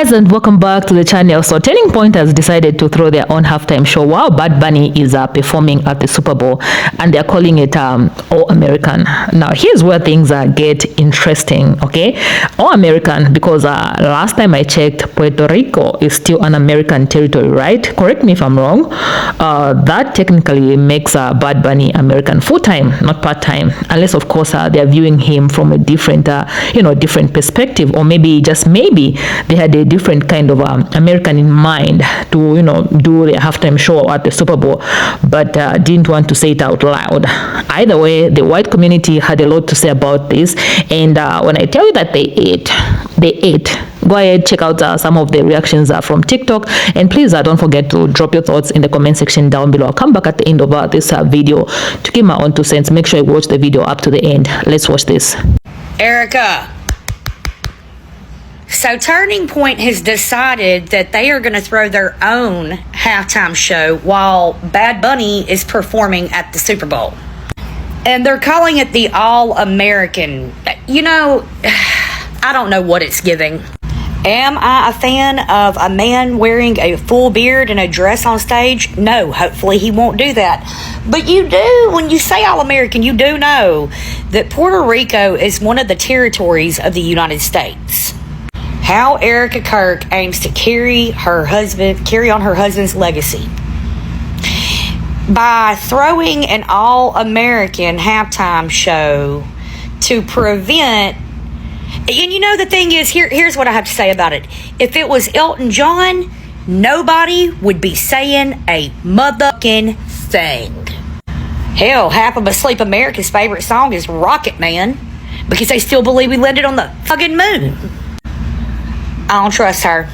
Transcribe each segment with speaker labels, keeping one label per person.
Speaker 1: Guys, and welcome back to the channel. So Turning Point has decided to throw their own halftime show while Bad Bunny is performing at the Super Bowl, and they're calling it All American. Now here's where things get interesting. Okay, All American, because last time I checked, Puerto Rico is still an American territory, right? Correct me if I'm wrong. That technically makes Bad Bunny American full-time, not part-time, unless of course they're viewing him from a different different perspective, or maybe just maybe they had a different kind of American in mind to do their halftime show at the Super Bowl, but didn't want to say it out loud. Either way, the white community had a lot to say about this, and when I tell you that they ate. Go ahead, check out some of the reactions from TikTok, and please don't forget to drop your thoughts in the comment section down below. I'll come back at the end of this video to give my own 2 cents. Make sure you watch the video up to the end. Let's watch this.
Speaker 2: Erica. So Turning Point has decided that they are going to throw their own halftime show while Bad Bunny is performing at the Super Bowl. And they're calling it the All American. I don't know what it's giving. Am I a fan of a man wearing a full beard and a dress on stage? No, hopefully he won't do that. But you do, when you say All American, you do know that Puerto Rico is one of the territories of the United States. How Erica Kirk aims to carry on her husband's legacy by throwing an all-American halftime show to prevent. And the thing is, here's what I have to say about it. If it was Elton John, nobody would be saying a motherfucking thing. Hell, half of Asleep America's favorite song is Rocket Man, because they still believe we landed on the fucking moon. I don't trust her.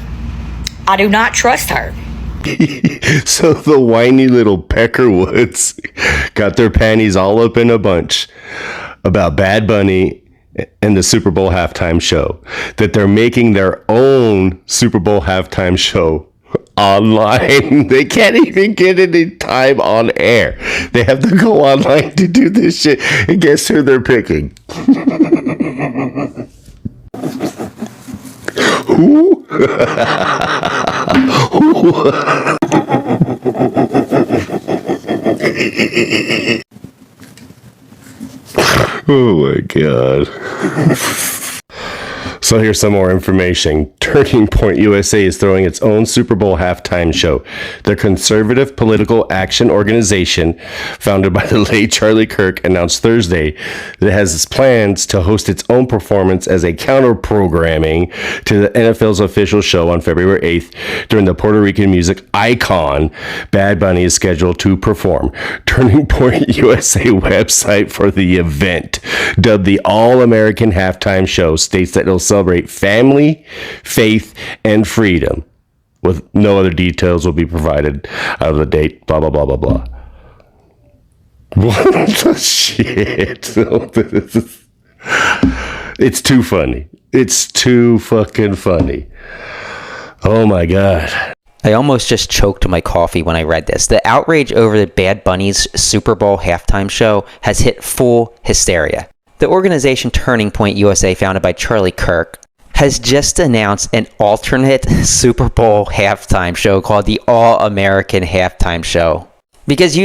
Speaker 2: I do not trust her.
Speaker 3: So the whiny little Peckerwoods got their panties all up in a bunch about Bad Bunny and the Super Bowl halftime show. That they're making their own Super Bowl halftime show online. They can't even get any time on air. They have to go online to do this shit. And guess who they're picking? Who? Oh my God. So here's some more information. Turning Point USA is throwing its own Super Bowl halftime show. The conservative political action organization, founded by the late Charlie Kirk, announced Thursday that it has its plans to host its own performance as a counter-programming to the NFL's official show on February 8th during the Puerto Rican music icon Bad Bunny is scheduled to perform. Turning Point USA website for the event, dubbed the All-American Halftime Show, states that it'll celebrate family, faith, and freedom, with no other details will be provided out of the date, blah, blah, blah, blah, blah. What the shit? It's too funny. It's too fucking funny. Oh my God.
Speaker 4: I almost just choked my coffee when I read this. The outrage over the Bad Bunny's Super Bowl halftime show has hit full hysteria. The organization Turning Point USA, founded by Charlie Kirk, has just announced an alternate Super Bowl halftime show called the All American Halftime Show. Because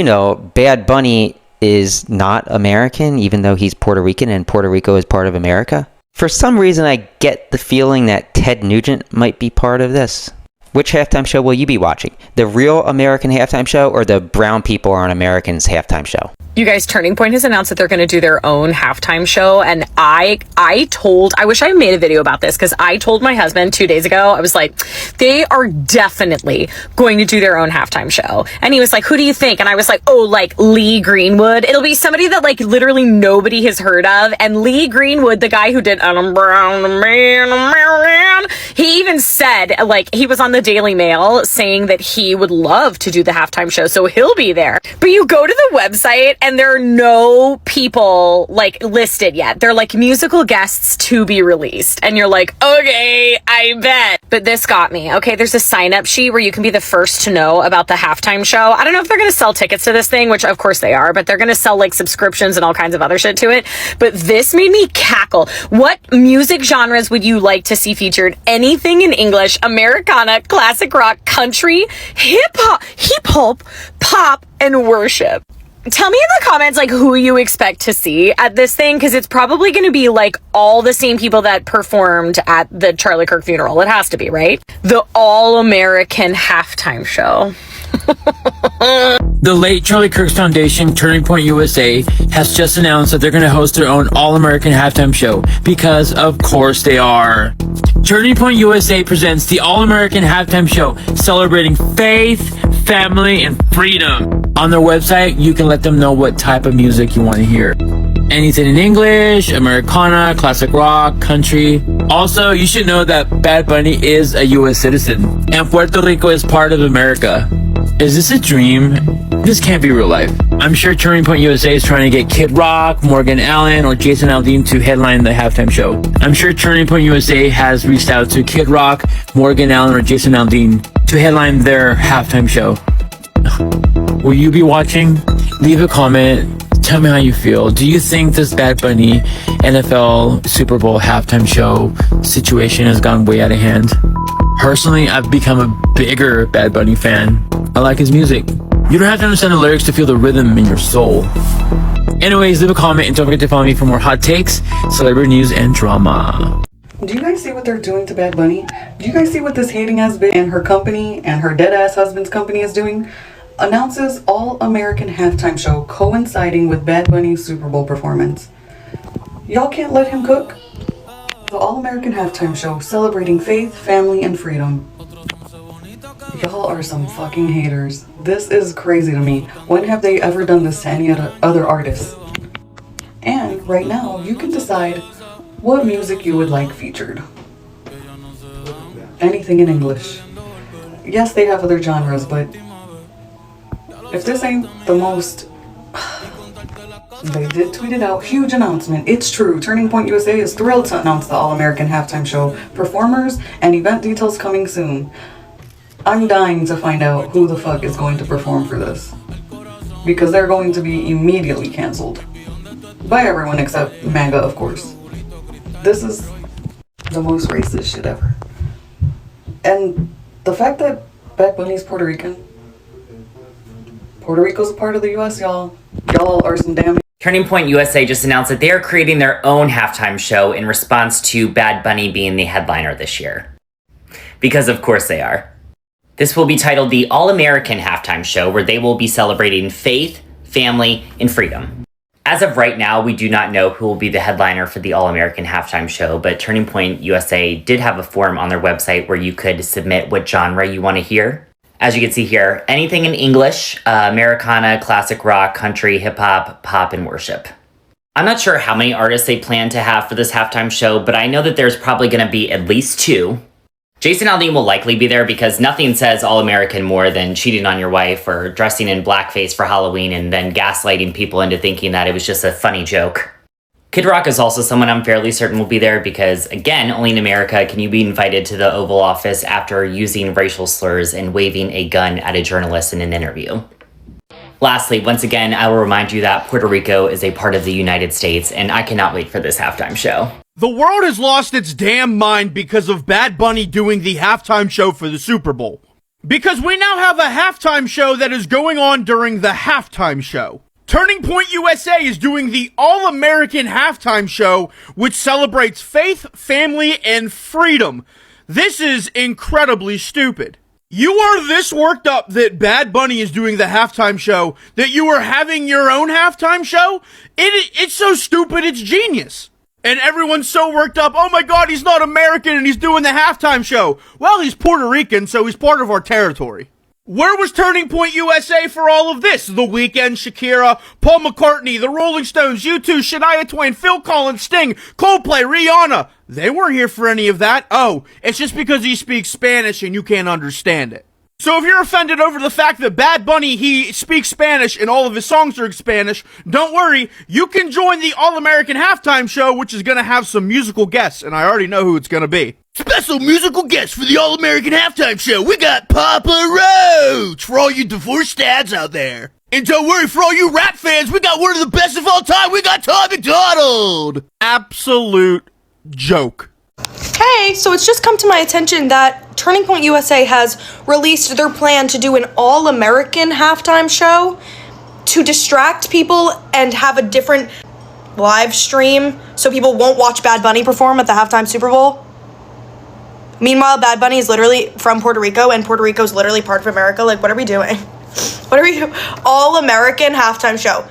Speaker 4: Bad Bunny is not American, even though he's Puerto Rican and Puerto Rico is part of America. For some reason, I get the feeling that Ted Nugent might be part of this. Which halftime show will you be watching? The real American halftime show or the Brown People Aren't Americans halftime show?
Speaker 5: You guys, Turning Point has announced that they're going to do their own halftime show, and I wish I made a video about this, because I told my husband 2 days ago, I was like, they are definitely going to do their own halftime show. And he was like, who do you think? And I was like, oh, like Lee Greenwood. It'll be somebody that like literally nobody has heard of. And Lee Greenwood, the guy who did I'm Brown Man, he even said, like, he was on the Daily Mail saying that he would love to do the halftime show, so he'll be there. But you go to the website and there are no people like listed yet. They're like musical guests to be released. And you're like, okay, I bet. but this got me. Okay, there's a sign-up sheet where you can be the first to know about the halftime show. I don't know if they're going to sell tickets to this thing, which of course they are, but they're going to sell like subscriptions and all kinds of other shit to it. But this made me cackle. What music genres would you like to see featured? Anything in English, Americana, classic rock, country, hip-hop, pop, and worship. Tell me in the comments, like, who you expect to see at this thing, because it's probably going to be, like, all the same people that performed at the Charlie Kirk funeral. It has to be, right? The All-American Halftime Show.
Speaker 6: The late Charlie Kirk's Foundation, Turning Point USA, has just announced that they're going to host their own All-American Halftime Show, because of course they are. Turning Point USA presents the All-American Halftime Show, celebrating faith, family, and freedom. On their website, you can let them know what type of music you want to hear. Anything in English, Americana, classic rock, country. Also, you should know that Bad Bunny is a U.S. citizen, and Puerto Rico is part of America. Is this a dream? This can't be real life. I'm sure Turning Point USA is trying to get Kid Rock, Morgan Allen, or Jason Aldean to headline the halftime show. I'm sure Turning Point USA has reached out to Kid Rock, Morgan Allen, or Jason Aldean to headline their halftime show. Will you be watching? Leave a comment. Tell me how you feel. Do you think this Bad Bunny NFL Super Bowl halftime show situation has gone way out of hand? Personally, I've become a bigger Bad Bunny fan. I like his music. You don't have to understand the lyrics to feel the rhythm in your soul. Anyways, leave a comment and don't forget to follow me for more hot takes, celebrity news, and drama.
Speaker 7: Do you guys see what they're doing to Bad Bunny? Do you guys see what this hating ass bitch and her company and her dead ass husband's company is doing? Announces All-American Halftime Show coinciding with Bad Bunny's Super Bowl performance. Y'all can't let him cook? The All-American Halftime Show celebrating faith, family, and freedom. Y'all are some fucking haters. This is crazy to me. When have they ever done this to any other artists? And right now, you can decide what music you would like featured. Anything in English. Yes, they have other genres, but if this ain't the most... They did tweet it out. Huge announcement. It's true. Turning Point USA is thrilled to announce the All-American Halftime Show. Performers and event details coming soon. I'm dying to find out who the fuck is going to perform for this. Because they're going to be immediately canceled. By everyone except MAGA, of course. This is the most racist shit ever. And the fact that Bad Bunny's Puerto Rican... Puerto Rico's a part of the U.S., y'all. Y'all are some damn...
Speaker 8: Turning Point USA just announced that they are creating their own halftime show in response to Bad Bunny being the headliner this year. Because of course they are. This will be titled the All-American Halftime Show, where they will be celebrating faith, family, and freedom. As of right now, we do not know who will be the headliner for the All-American Halftime Show, but Turning Point USA did have a form on their website where you could submit what genre you want to hear. As you can see here, anything in English, Americana, classic rock, country, hip-hop, pop, and worship. I'm not sure how many artists they plan to have for this halftime show, but I know that there's probably going to be at least 2. Jason Aldean will likely be there because nothing says All-American more than cheating on your wife or dressing in blackface for Halloween and then gaslighting people into thinking that it was just a funny joke. Kid Rock is also someone I'm fairly certain will be there because, again, only in America can you be invited to the Oval Office after using racial slurs and waving a gun at a journalist in an interview. Lastly, once again, I will remind you that Puerto Rico is a part of the United States, and I cannot wait for this halftime show.
Speaker 9: The world has lost its damn mind because of Bad Bunny doing the halftime show for the Super Bowl. Because we now have a halftime show that is going on during the halftime show. Turning Point USA is doing the All-American Halftime Show, which celebrates faith, family, and freedom. This is incredibly stupid. You are this worked up that Bad Bunny is doing the halftime show, that you are having your own halftime show? It's so stupid, it's genius. And everyone's so worked up, oh my god, he's not American and he's doing the halftime show. Well, he's Puerto Rican, so he's part of our territory. Where was Turning Point USA for all of this? The Weeknd, Shakira, Paul McCartney, The Rolling Stones, U2, Shania Twain, Phil Collins, Sting, Coldplay, Rihanna. They weren't here for any of that. Oh, it's just because he speaks Spanish and you can't understand it. So if you're offended over the fact that Bad Bunny, he speaks Spanish and all of his songs are in Spanish, don't worry. You can join the All-American Halftime Show, which is going to have some musical guests, and I already know who it's going to be. Special musical guest for the All-American Halftime Show. We got Papa Roach for all you divorced dads out there. And don't worry, for all you rap fans, we got one of the best of all time. We got Tom McDonald. Absolute joke.
Speaker 10: Hey, so it's just come to my attention that Turning Point USA has released their plan to do an all-American halftime show to distract people and have a different live stream so people won't watch Bad Bunny perform at the halftime Super Bowl. Meanwhile, Bad Bunny is literally from Puerto Rico, and Puerto Rico is literally part of America. Like, what are we doing? What are we doing? All-American halftime show.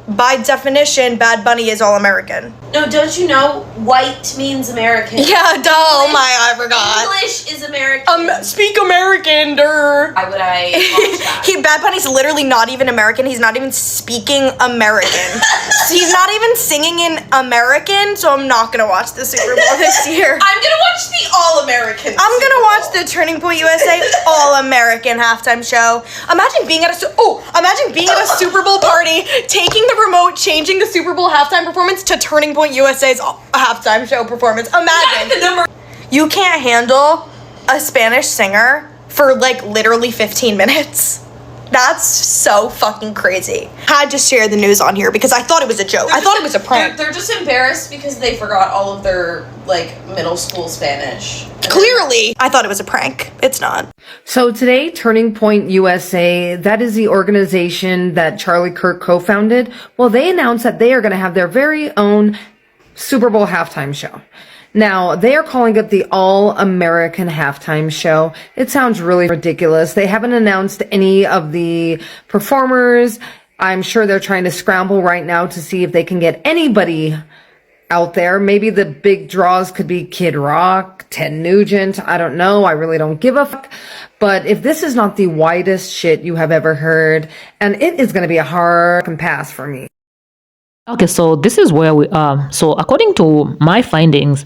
Speaker 10: By definition, Bad Bunny is all-American.
Speaker 11: No, don't you know white means American?
Speaker 10: Yeah, duh. Oh my, I forgot.
Speaker 11: English is American.
Speaker 10: Speak American, durr.
Speaker 11: Why would I watch that?
Speaker 10: Bad Bunny's literally not even American. He's not even speaking American. He's not even singing in American, so I'm not gonna watch the Super Bowl this year.
Speaker 11: I'm gonna watch the All-American
Speaker 10: I'm gonna watch the Turning Point USA All-American halftime show. Imagine being at a Super Bowl party, taking the remote, changing the Super Bowl halftime performance to Turning Point USA's halftime show performance. Imagine. You can't handle a Spanish singer for like literally 15 minutes. That's so fucking crazy. Had to share the news on here because I thought it was a joke. I thought it was a prank.
Speaker 11: They're just embarrassed because they forgot all of their like middle school Spanish.
Speaker 10: Clearly, I thought it was a prank. It's not.
Speaker 12: So today, Turning Point USA, that is the organization that Charlie Kirk co-founded. Well, they announced that they are going to have their very own Super Bowl halftime show. Now, they are calling it the All-American Halftime Show. It sounds really ridiculous. They haven't announced any of the performers. I'm sure they're trying to scramble right now to see if they can get anybody out there. Maybe the big draws could be Kid Rock, Ted Nugent. I don't know. I really don't give a fuck. But if this is not the widest shit you have ever heard, and it is going to be a hard pass for me.
Speaker 1: Okay, so this is where we are. So according to my findings,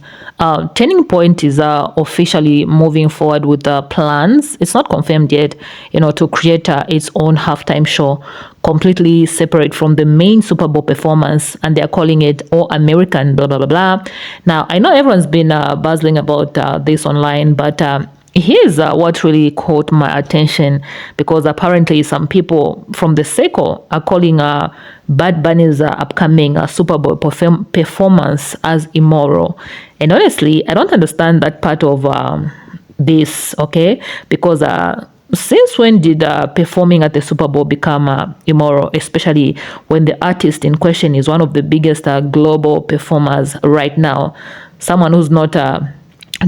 Speaker 1: Turning Point is officially moving forward with the plans. It's not confirmed yet, to create its own halftime show, completely separate from the main Super Bowl performance, and they're calling it All American, blah, blah, blah, blah. Now, I know everyone's been buzzing about this online, but here's what really caught my attention, because apparently some people from the circle are calling Bad Bunny's upcoming Super Bowl performance as immoral. And honestly, I don't understand that part of this, okay? Because since when did performing at the Super Bowl become immoral, especially when the artist in question is one of the biggest global performers right now, someone who's not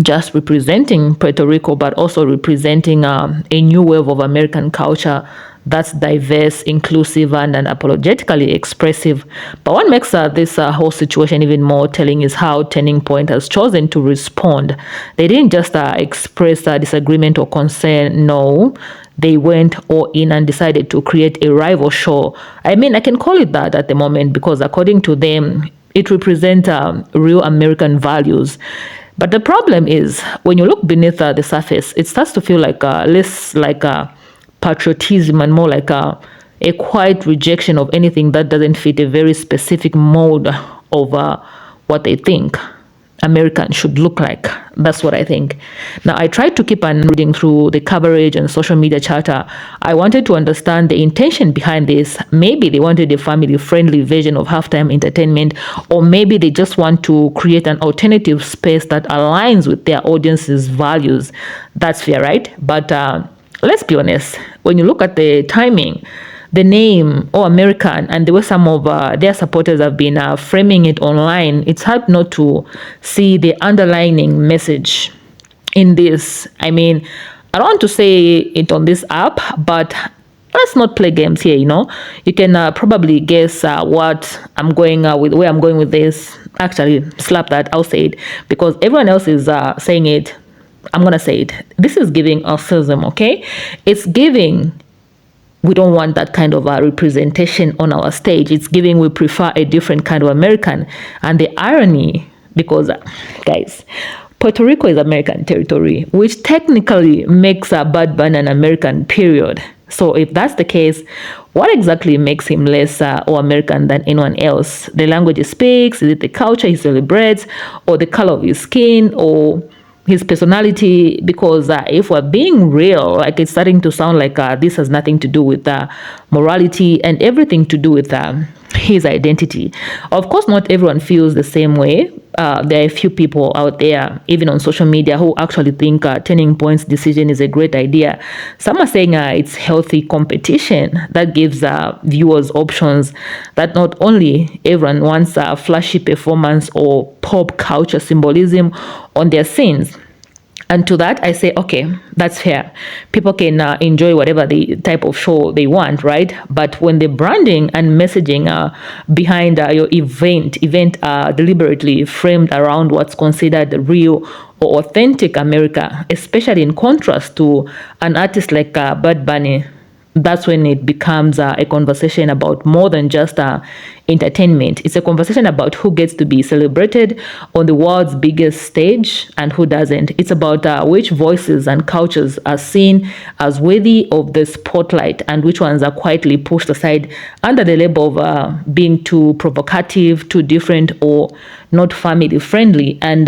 Speaker 1: just representing Puerto Rico, but also representing a new wave of American culture that's diverse, inclusive, and unapologetically expressive. But what makes this whole situation even more telling is how Turning Point has chosen to respond. They didn't just express disagreement or concern. No, they went all in and decided to create a rival show. I mean, I can call it that at the moment because according to them, it represents real American values. But the problem is, when you look beneath the surface, it starts to feel like less like patriotism and more like a quiet rejection of anything that doesn't fit a very specific mold of what they think Americans should look like. That's what I think. Now, I tried to keep on reading through the coverage and social media chatter. I wanted to understand the intention behind this. Maybe they wanted a family-friendly version of halftime entertainment, or maybe they just want to create an alternative space that aligns with their audience's values. That's fair, right? But let's be honest. When you look at the timing, the name All American, and the way some of their supporters have been framing it online, it's hard not to see the underlying message in this. I mean, I don't want to say it on this app, but let's not play games here, You can probably guess what I'm going with, where I'm going with this. Actually, slap that, I'll say it, because everyone else is saying it. I'm going to say it. This is giving racism, okay? It's giving, we don't want that kind of representation on our stage. It's giving, we prefer a different kind of American. And the irony, because guys, Puerto Rico is American territory, which technically makes Bad Bunny an American, period. So if that's the case, what exactly makes him less or American than anyone else? The language he speaks, is it the culture he celebrates, or the color of his skin, or his personality? Because if we're being real, like, it's starting to sound like this has nothing to do with morality and everything to do with his identity. Of course, not everyone feels the same way. There are a few people out there, even on social media, who actually think Turning Point's decision is a great idea. Some are saying it's healthy competition that gives viewers options, that not only everyone wants a flashy performance or pop culture symbolism on their scenes. And to that, I say, okay, that's fair. People can enjoy whatever the type of show they want, right? But when the branding and messaging behind your event deliberately framed around what's considered real or authentic America, especially in contrast to an artist like Bad Bunny, that's when it becomes a conversation about more than just entertainment. It's a conversation about who gets to be celebrated on the world's biggest stage and who doesn't. It's about which voices and cultures are seen as worthy of the spotlight and which ones are quietly pushed aside under the label of being too provocative, too different, or not family friendly. And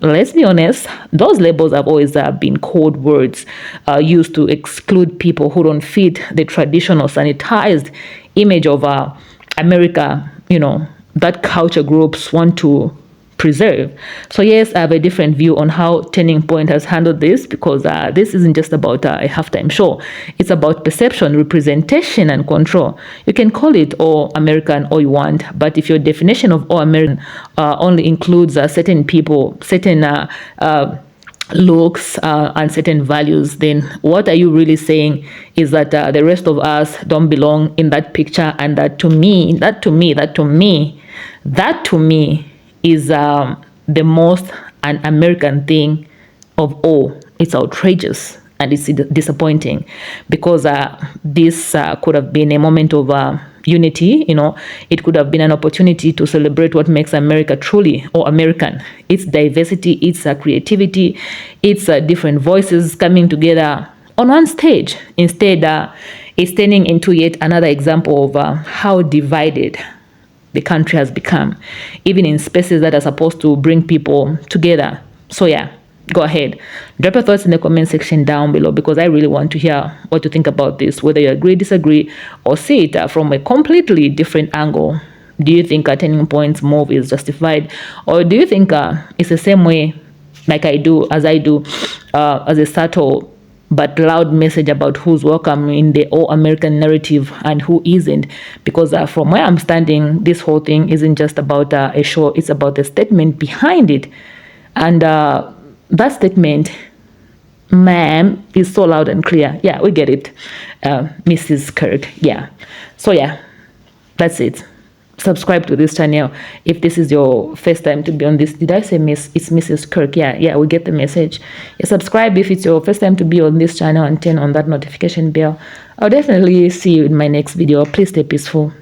Speaker 1: let's be honest, those labels have always been code words used to exclude people who don't fit the traditional sanitized image of America, that culture groups want to preserve. So yes, I have a different view on how Turning Point has handled this, because this isn't just about a halftime show. It's about perception, representation, and control. You can call it All American all you want, but if your definition of All American only includes certain people, certain looks and certain values, then what are you really saying is that the rest of us don't belong in that picture? And that to me is the most un-American thing of all. It's outrageous and it's disappointing, because this could have been a moment of unity. It could have been an opportunity to celebrate what makes America truly or American. Its diversity, its creativity, its different voices coming together on one stage. Instead, it's turning into yet another example of how divided the country has become, even in spaces that are supposed to bring people together. So yeah, go ahead, drop your thoughts in the comment section down below, because I really want to hear what you think about this, whether you agree, disagree, or see it from a completely different angle. Do you think Turning Point's move is justified, or do you think it's the same way like I do, as a subtle but loud message about who's welcome in the all-American narrative and who isn't? Because from where I'm standing, this whole thing isn't just about a show, it's about the statement behind it. And that statement, ma'am, is so loud and clear. Yeah, we get it, Mrs. Kirk. Yeah. So yeah, that's it. Subscribe to this channel if this is your first time to be on this. Did I say Miss? It's Mrs. Kirk. Yeah, we get the message. Yeah, subscribe if it's your first time to be on this channel, and turn on that notification bell. I'll definitely see you in my next video. Please stay peaceful.